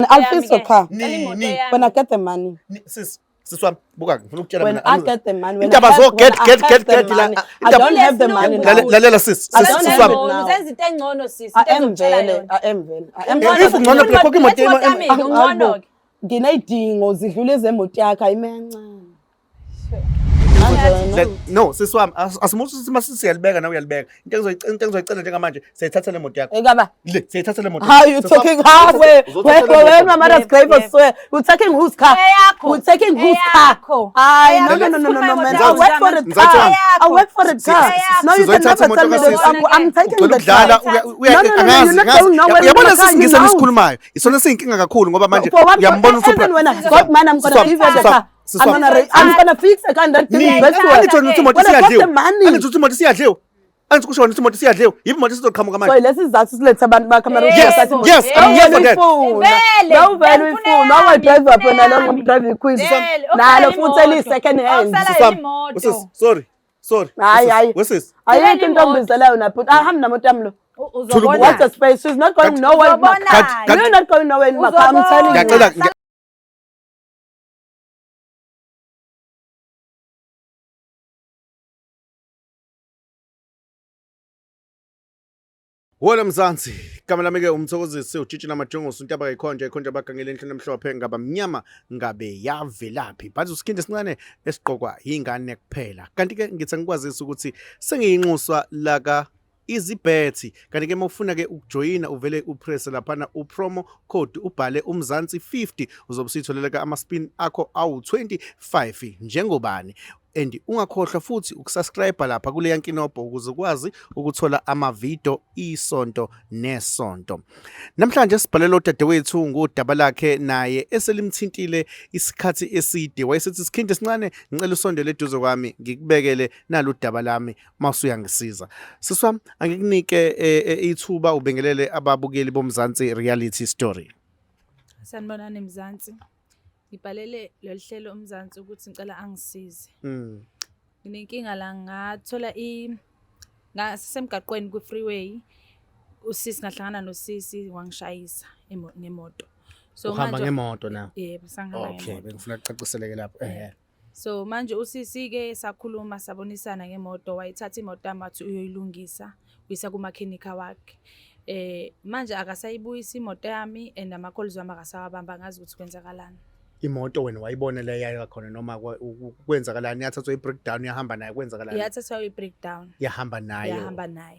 I'll fix your car when I get the money. Siswami buka ngifuna ukutshela When I get the money, when indaba zo get I don't have the money now. lalela sis I don't have it siswami now. Uzenza into engcono sis. I am vele. if ngcono phela khokha imoto Ngcono. Nginayidingo zidlula ezemoto yakhe ayimencane. no siswami asimuthi ukuthi masisiyalibeka na uyalibeka into engizoyicela njengamanje siyithatha le moto yakho Ekaba. le siyithatha le moto How you talking halfway? When my mother's grave was swear, we're taking whose car? We're taking whose car? No, man. I work for the car. I work for the car. No, you can never tell me that I'm taking the car. uyabona sisingisa lesikhulumayo isona siyinkinga kakhulu ngoba manje uyambona even when I got man, I'm gonna give you the car. I'm gonna fix the car and then give it back to her. Imoto siyadliwa angithi kusho wona imoto siyadliwa yibi imoto sizoqhamuka manje So let's start silethe abantu bakhamera. yes I'm here for that No very full. No I drive up when I don't drive quiz. Nalo futhi eli second hand. sorry Hayi. what's Ayikho intombizela yona but ahamba namoto yami lo. What's the space? She's not going nowhere. You're not going nowhere in my car. I'm telling you. Wona Mzansi igama lami ke umthokozisi ujiji namajongosi untaba kayikhonja ikhonja bagangele enhlweni emhlophe ngaba mnyama ngabe yavelaphi bathi usikhinde sincane esiqokwa ingane kuphela kanti ke ngithi ngikwazisa ukuthi sengiyinxuswa laka izibhethi kanti ke mawufuna ke ukujoyina uvele upress lapha upromo code ubhale umzansi 50 uzobe usitholeleka ama spin akho awu 25 njengobani and ungakhohlwa futhi ukusubscribe lapha kule yankinobho ukuze ukwazi ukuthola ama video isonto nesonto. Namhlanje sibhalela udadewethu ngodaba lakhe naye eselimthintile isikhathi eside wayesethi sikhinde sincane ngicela usondele eduze kwami ngikubekele nalo udaba lami masuyangisiza. Siswami angikunike ithuba ubengelele ababukeli bomzansi reality story. Sanibonani Mzansi. Ngibhalele lelihlelo umzansi ukuthi ngicela angisize. Nginenkinga la ngathola ngasemgaqweni ku freeway usisi ngahlangana nosisi wangishayisa ngemoto. So uhamba ngemoto na? Yebo, sangihamba ngemoto. Okay, bengifuna ukucaciseleke lapho. So manje usisi ke sakhuluma sabonisana ngemoto wayithatha imoto yamathi uyoyilungisa uyisa kumakhenika wakhe. Manje akasayibuyisa imoto yami and amakholizwe wami akasawabamba ngazi ukuthi kwenzakalani. Imoto wena wayibona le yayo khona noma kwenzakalani yathathwa i-breakdown yahamba naye kwenzakalani yathathwa i-breakdown yahamba naye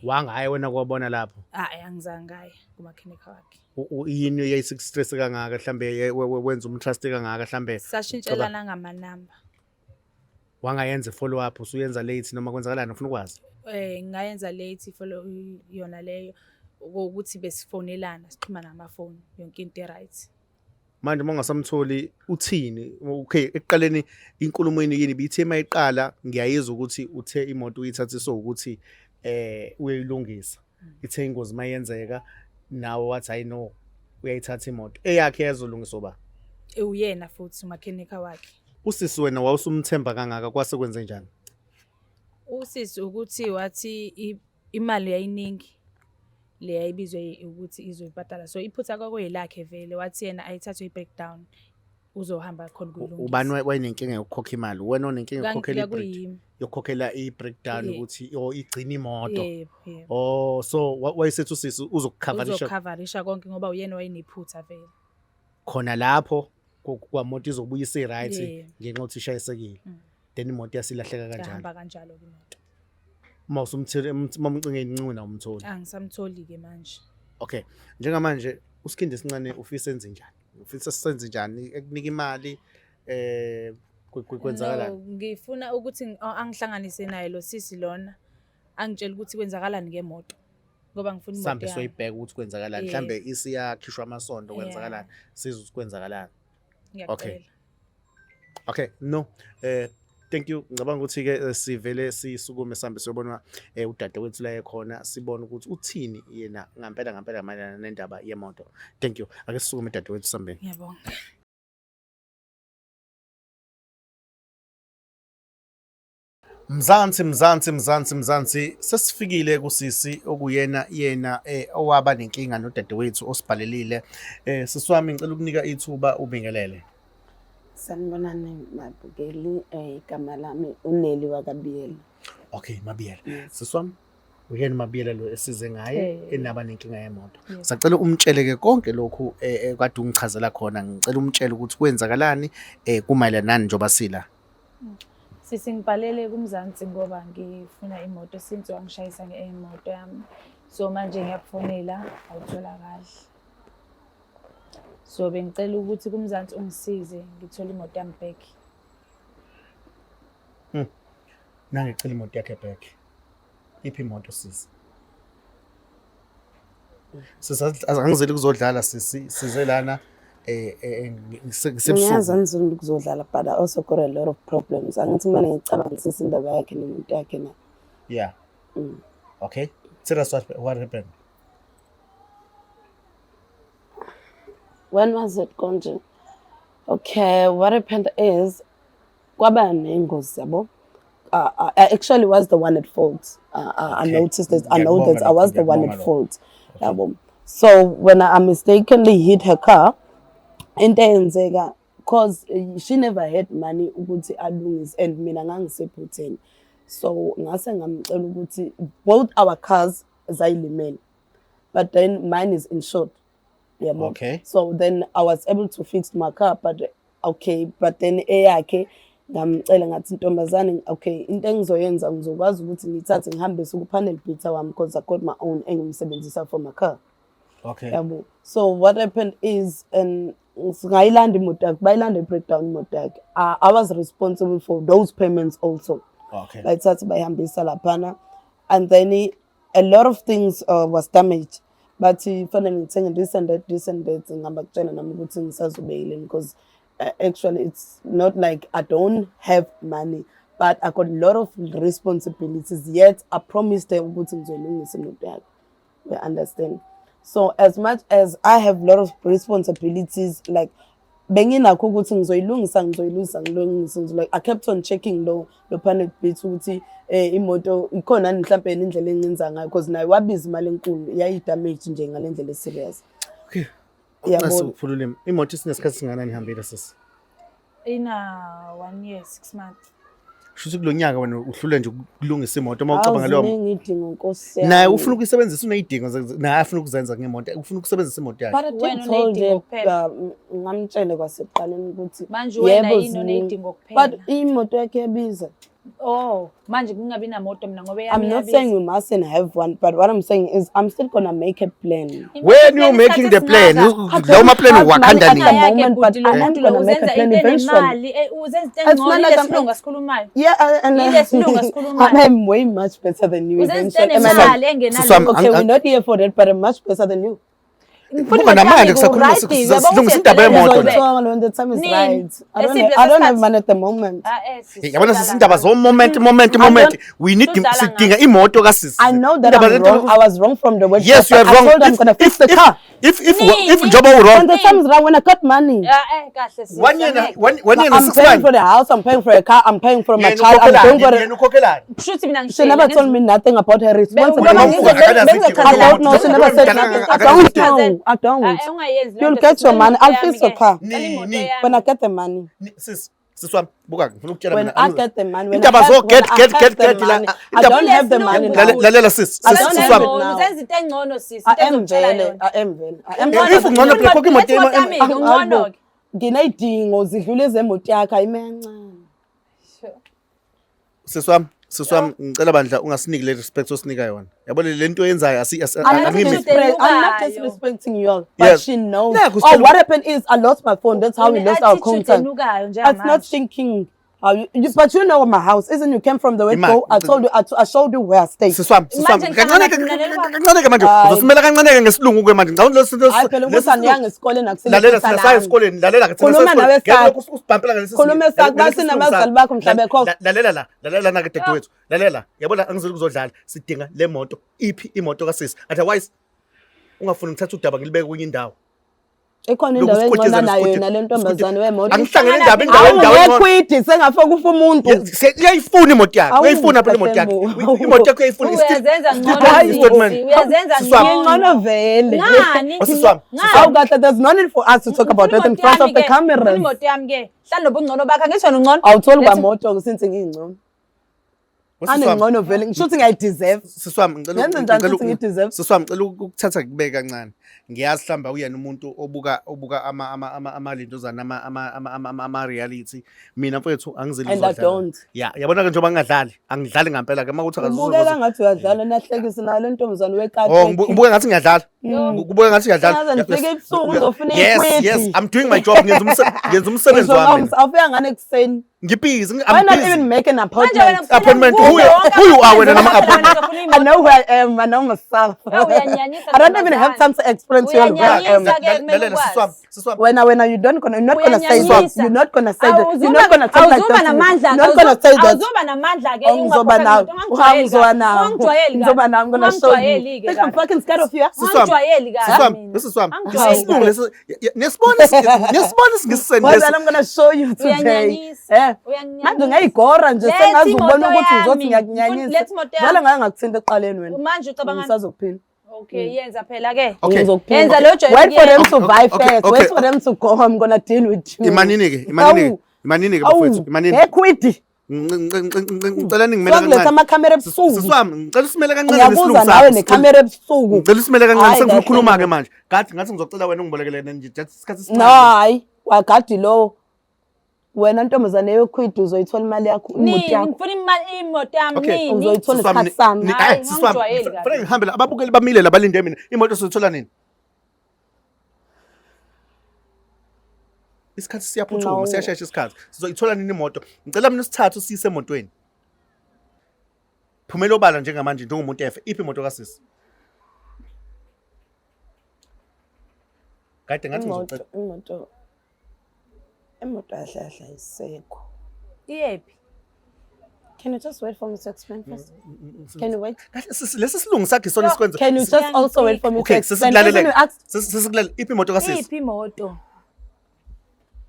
wangaye wena kwabona lapho angizange ngaye kumakhenika wakhe yini yayisistress kangaka mhlambe wenza umtrust kangaka mhlambe sashintshelana ngamanamba wangayenza follow up usuyenza late noma kwenzakalani ufuna ukwazi ngayenza late follow yona leyo ukuthi besifonelana sixhumana ngamafoni yonke into right. Manje mongasamtholi uthini okay ekuqaleni inkulumo yini bithi emayiqala ngiyayizwa ukuthi uthe imoto uyithathe so ukuthi uyayilungisa ithe ingozi mayenzeka nawo wathi I know uyayithatha imoto eyakhe yazolungiswa ba uyena futhi umakhenika wakhe. Usisi wena wawusumthemba kangaka kwase kwenze njani? Usisi ukuthi wathi imali yayiningi le yayibizwe ukuthi izoyibhadala so iphutha kwakuyilakhe vele wathi yena ayithathe i-breakdown uzohamba khona kulungisa. Ubani wayinenkinga yokukhokha imali wena onenkinga yokukhokhela i-breakdown ukuthi igcina imoto. Oh so wayesethu sisi uzokucoverisha konke ngoba uyena wayenephutha vele khona lapho kwamoto izobuyisa i-right ngenxa ukuthi ishayisekile then imoto yasilahleka kanjalo hamba kanjalo imoto mawusumthele mamcinge incuna umtholi angisamtholi ke manje. Okay njengamanje usikhinde sincane ufisa enze njani ufisa senze njani ekunika imali kwenzakala ngifuna ukuthi angihlanganise naye lo sisi lona angitshela ukuthi kwenzakalani ngemoto ngoba ngifuna imoto sambe soyibheka ukuthi kwenzakalani mhlambe isiyakhishwa amasondo kwenzakalani sizwe ukuthi kwenzakalani. Okay no thank you ngicabanga ukuthi ke sivele sisukume sambe siyobona udadewethu la ekhona sibona ukuthi uthini yena ngempela mayelana nendaba yemoto. Thank you ake sisukume dadewethu sambeni. Ngiyabonga. Mzansi sesifikile kusisi okuyena owaba nenkinga nodadewethu osibhalelile. Sisi wami ngicela ukunika ithuba ubingelele. Sanibonani mabukeli, igama lami uNeli wakabiyela. Okay, Mabiyela. Sisi wami uyena Mabiyela lo esize ngaye enaba nenkinga yemoto. Sacela umtsheleke konke lokhu kade ungichazela khona. Ngicela umtshele ukuthi kwenzakalani kumayelana nani njoba sila. Sisi ngibhalele kuMzansi ngoba ngifuna imoto since wangishayisa ngemoto yami. So manje ngiyakufonela awutholakali. So bengicela ukuthi kuMzansi ungisize ngithole imoto yami back. Nange ngicela imoto yakhe back. Iphi imoto sisi? Angizeli kuzodlala sisi size lana Ngiyazanzula ukuzodlala but I also got a lot of problems. Angithi manje ngicabangisisa indaba yakhe nemoto yakhe na. Yeah. Okay. Tell us what happened. When was it konje? Okay, what happened is kwaba nengozi yabo. I actually was the one at fault. I noticed that. I know that I was the one at fault. Yabo. So when I mistakenly hit her car, into eyenzeka because she never had money ukuthi alungise and mina ngangisephutheni. So ngase ngamcela ukuthi both our cars zayilimele. But then mine is insured. Yeah, okay. So then I was able to fix my car, but then eyakhe ngamcela ngathi ntombazane okay into engizoyenza ngizokwazi ukuthi ngithathe ngihambise ku panel beater wami because I got my own engimsebenzisa for my car. Okay. Yabo. So what happened is ngayilanda imoto yakhe bayilanda breakdown imoto yakhe. I was responsible for those payments also. Okay. Bayithatha bayihambisa laphana and then a lot of things was damaged. But fanele ngithenge this and that ngabakutshela nami ukuthi ngisazobeyile because actually it's not like I don't have money but I got a lot of responsibilities yet I promised them ukuthi ngizoyilungisa imoto yakhe. You understand? So as much as I have a lot of responsibilities like benginakho ukuthi ngizoyilungisa like I kept on checking lo panel beat ukuthi imoto ikhona mhlawumbe indlela encinza ngayo because nayo wabiza imali enkulu yayi damage nje ngalendlela serious. Okay. Yabo. Imoto isinesikhathi singanani ihambile sisi? Ina 1 year 6 months. Shuthi kulonyaka wena uhlule nje ukulungisa imoto mawucabanga leyo. Ngidinga Nkosi yami. Naye ufuna ukuyisebenzisa unayidingo naye afuna ukuzenza ngemoto ufuna ukusebenzisa imoto yakhe. But wena unayidingo kuphela. Ngamtshele kwasekuqaleni ukuthi manje wena yini unayidingo kuphela. But imoto yakhe yabiza. Oh, manje kungabi namoto mina ngoba yami. I'm not saying you mustn't have one, but what I'm saying is I'm still gonna make a plan. When you making the plan, lawo ma plan wakhanda nini? But I'm gonna make a plan eventually. Yeah, and I'm way much better than you eventually. Okay, we're not here for that, but I'm much better than you. Buka namanje kusakhuluma indaba yemoto la. When the time is right. I don't have money at the moment. Yabona sisindaba zo moment. We need sidinga imoto kasisi. I know that I'm wrong. I was wrong from the word. Yes, you are wrong. I told I'm gonna fix the car. If Njoba wrong. When the time is right, when I got money. 1 year I'm paying for the house, I'm paying for a car, I'm paying for my child, I'm paying for the... She never told me nothing about her responsibility. I don't know, she never said nothing. I don't. You'll get your money, I'll fix your car. When I get the money. Siswami buka ngifuna ukutshela When I get the money, when indaba zo get I don't have the money now. lalela sis I don't have siswami it now. Uzenza into engcono sisi. I am vele. if ungcono phela khokha imoto Nginayidingo zidlule ezemoto yakhe ayimencane. siswami ngicela bandla ungasiniki le respect osinika yona yabona le nto yenzayo I'm not disrespecting you all, but she knows. Oh, what happened is I lost my phone. That's how we lost our contact. It's not thinking how you, but you know my house, isn't you? Came from the word go. I told you, I showed you where I stay. siswami kancane manje uzosumela kancane ngesilungu ke manje ngicabanga lesinto Hayi phela ukuthi aniyanga esikoleni lalela sinasaye esikoleni lalela Khuluma nawe sakho. usibhampela ngalesi Khuluma sakho basi nabazali bakho mhlabe kho. lalela na ke dadewethu lalela yabona angizeli kuzodlala sidinga le moto iphi imoto kasisi otherwise ungafuni ngithatha udaba ngilibeke kwenye indawo Ikhona indawo engcona nayo nale ntombazane wemoto. Angihlangene indawo Ngequid sengafaka ufa umuntu. Uyayifuna imoto yakho. Uyayifuna phela imoto yakho. Imoto yakho uyayifuna. Uyazenza Ngcono vele. Ngani? Awukahle, there's no need for us to talk about it in front of the cameras. Imoto yami ke. Hlalo ubungcono bakhe ngisho ngcono. Awutholi kwamoto since ngingcono. Ngcono vele ngisho ukuthi ngiyayideserve. Siswami ngicela ngicela Siswami ngicela ukuthatha kubeka kancane. Ngiyazi hlamba uyena umuntu obuka amalindozana ama reality. Mina mfethu angizeli and I don't. Yeah, yabona ke njengoba angidlali ngempela ke makuthi Ubukela ngathi uyadlala nahlekisa nalo ntomazane wekati. Ubuke ngathi ngiyadlala. Ubuke ngathi ngiyadlala. Yes, I'm doing my job. Ngenza umsebenzi wami. Awufika ngane kuseni. Ngibhizi. Why not even make an appointment? Who you are when I'm appointment? I know who I am. I know myself. I don't even have time to explain to you who I am. When you're not gonna say that. You're not gonna say that. You're not gonna talk like that. You're not gonna say that. I'm gonna show you. Think I'm fucking scared of you. This is Swam. I'm gonna show you today. Manje ngayigora nje sengazubona ukuthi ngizothi ngiyakunyanyisa. Vale ngake ngakuthinta eqaleni wena. Manje ucabanga ngisazophila. Okay, yenza phela ke. Yenza lo joy. Wait for them to buy first. Wait for them to go. I'm gonna deal with you. Imanini ke bafethu. Imanini. Equity. Ngicela ningimela kancane. Ukuletha ama-camera ebusuku. Siswami, ngicela usimele kancane ngesilungu sakho. Nawe ne-camera ebusuku. Ngicela usimele kancane sengifuna ukukhuluma ke manje. Ngathi ngizocela wena ungibolekele nje isikhathi esincane. Hayi, wagadi lo. Wena ntombazane yokhwidi uzoyithola imali yakho imoto yakho. Ngifuna imoto yami nini? Uzoyithola isikhathi sami. Siswami, fanele ngihambele ababukeli bamile labalinde mina. Imoto sizothola nini? Isikhathi siyaphuthuma, siyashesha isikhathi. Sizoyithola nini imoto? Ngicela mina usithathu siyise emotweni. Phumela obala njengamanje njengomuntu efe. Iphi imoto kasisi? Kade ngathi ngizocela. Imoto ahlahla isekho. Iyephi? Can you just wait for me to explain first? Can you wait? Lesi silungu sakhe isona sikwenza. Can you just also wait for me to explain? Sesikulele iphi imoto kasisi? Iphi imoto?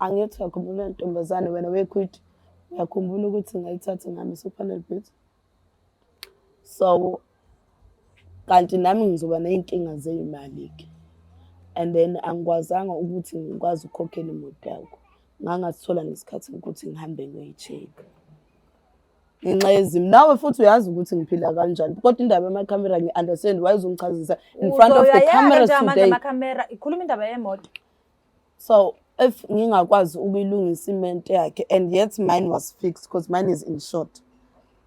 Angithi yakhumbula ntombazane wena wekhwidi. Uyakhumbula ukuthi ngayithatha ngami Supernet bit. So kanti nami ngizoba nezinkinga zeimali ke. And then angikwazanga ukuthi ngikwazi ukukhokhela imoto yakho. Ngangathola ngesikhathi ukuthi ngihambe ngiyoyicheck. Ngenxa yezimo nawe futhi uyazi ukuthi ngiphila kanjani. Kodwa indaba yama-camera ngi-understand why uzongichazisa in front of the cameras today. Ikhuluma indaba yemoto. So if ngingakwazi ukuyilungisa imoto yakhe and yet mine was fixed because mine is in short.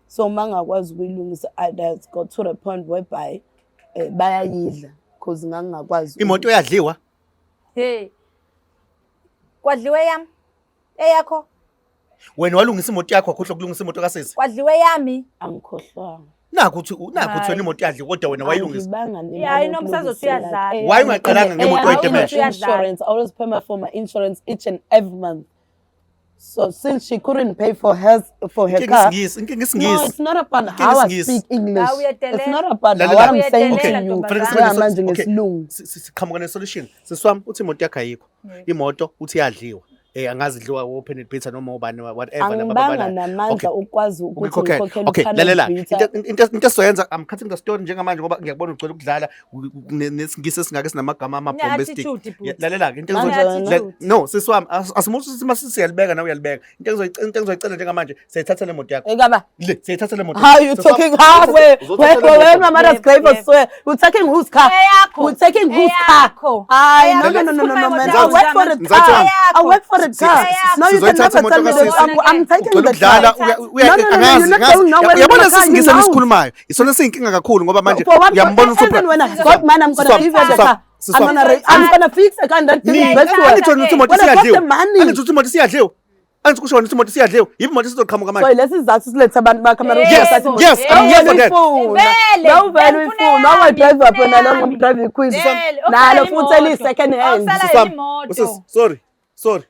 So mangakwazi ukuyilungisa I just got to the point whereby bayayidla because ngangakwazi. Imoto yadliwa? Hey. Kwadliwe yami? Eyakho? Wena walungisa imoto yakho akhohlwa ukulungisa imoto kasisi? Kwadliwe yami? Angikhohlwanga. Nakho uthi wena imoto yadliwa kodwa wena wayilungisa. Yeah, inomsazothi uyadlala. Why ungaqalanga ngemoto oyidemesha? Insurance, I always pay for my insurance each and every month. So since she couldn't pay for her car, no, it's not about how I speak English. It's not about what I'm saying to you. Siqhamuka ne-solution. Siswami uthi imoto yakho ayikho. Imoto uthi yadliwa. Angazidliwa open it beta noma ubani whatever lababana. Namandla ukwazi ukuthi ukhokhele okay, lalela. Into soyenza I'm cutting the story njengamanje ngoba ngiyakubona ugcwele ukudlala nesingise singake sinamagama ama-bombastic. Lalela into no siswami asimuthi masisiyalibeka nawe uyalibeka. Into engizoyicela njengamanje siyithatha le moto yakho. Ekaba siyithatha le moto. How you talking halfway? When my mother's grave I swear. We're taking whose car? We're taking whose car? No, man. I work for the car. I work for the car. No, you can never tell me that I'm taking the car. Yabona sisingise lesikhulumayo. Isona siyinkinga kakhulu ngoba manje uyambona usupra. God man, I'm going to give you the car. I'm going to fix the car and then give you the car. Angithi imoto siyadliwa. Angithi kusho ukuthi imoto siyadliwa. Yipi imoto sizoqhamuka manje? So lesizathu silethe abantu ba-camera. Yes, I'm here for that. No very full. No I drive up when I don't drive quiz. Nalo futhi eli second hand. Sorry.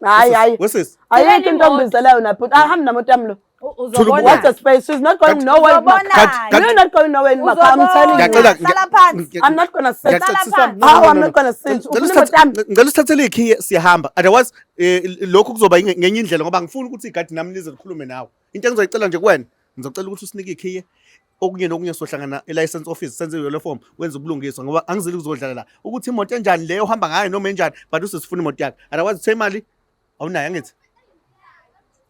Hayi. What's this? Ayikho intombi izeleyo na but ahamba namoto yami lo. What's the space? She's not going nowhere in my car. You're not going nowhere in my car. I'm telling you. I'm not gonna sit. How I'm not gonna sit? Ngicela usithathele ikhiye siyahamba. Otherwise lokho kuzoba ngenye indlela ngoba ngifuna ukuthi igadi nami lize likhulume nawe. Into engizoyicela nje kuwena, ngizocela ukuthi usinike ikhiye. Okunye nokunye sohlangana e-license office senze yolo form wenza ubulungiswa ngoba angizili ukuzodlala la ukuthi imoto enjani leyo uhamba ngayo noma enjani but usesifuna imoto yakhe. Otherwise uthe imali awunayo angithi.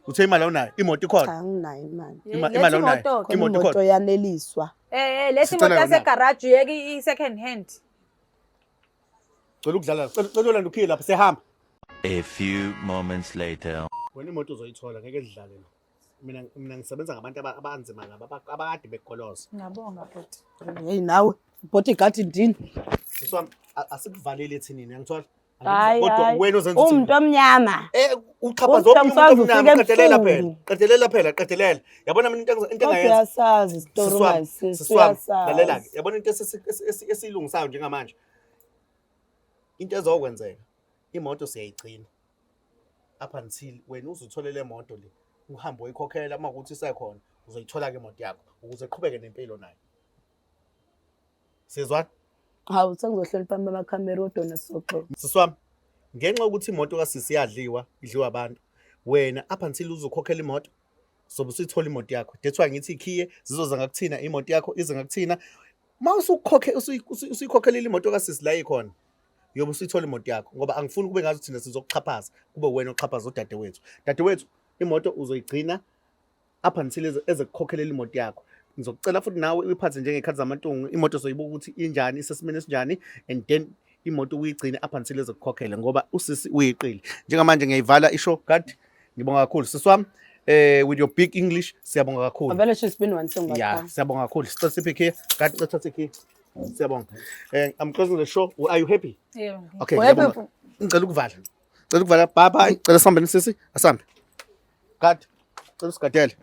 Uthe imali awunayo, imoto ikhona. Anginayo imali. Imali awunayo, imoto ikhona. Imoto yaneliswa. Lethi moto yasegarage yeke i-second hand. Cela ukudlala, cela ulanda ukhiye lapha sehamba. A few moments later. Wena imoto uzoyithola ngeke edlale la. Mina ngisebenza ngabantu abanzima ngaba abakade bekoloza. Ngiyabonga bhuti. Hey nawe, bhuti igadi ndini. Siswami asikuvalele ethinini ngithola. Hayi. Kodwa wena uzenza Umuntu omnyama. Uchaphaza umuntu omnyama qedelela phela. Qedelela. Yabona mina into engayenza. Uyasazi isitori manje. Lalela ke. Yabona into esilungisayo njengamanje. Into ezokwenzeka. Imoto siyayigcina. Up until wena uzuthola le moto le. Uhambo uyikhokhela uma ukuthi isekhona uzoyithola ke imoto yakho ukuze iqhubeke nempilo nayo. Sizwa? Hawu sengizohlola phambi amakhamera odona soxo. Siswami ngenxa ukuthi imoto kaSisi idliwa abantu wena up until uzokhokhela imoto sobe usithola imoto yakho. That's why ngithi ikhiye zizoza ngakuthina imoto yakho ize ngakuthina mawuse usikhokhelela imoto kaSisi la ikhona yobe usithola imoto yakho ngoba angifuni kube ngazi thina sizokuxhaphaza kube wena oxhaphaza udadewethu imoto uzoyigcina up until ezekukhokhelela imoto yakho. Ngizocela futhi nawe uyiphathe njengekhathi zamantungu imoto soyibuka ukuthi injani isesimeni esinjani and then imoto uyigcine up until ezekukhokhela ngoba uSisi uyiqile njengamanje ngiyayivala ishow guard. Ngibonga kakhulu siswami with your big English siyabonga kakhulu. Avele she's been one song yeah siyabonga kakhulu specific here guard let's take it siyabonga. I'm closing the show. Are you happy? Yeah. Okay ngicela ukuvala bye bye. Cela sambe nisisi asambe guard cela usigadele.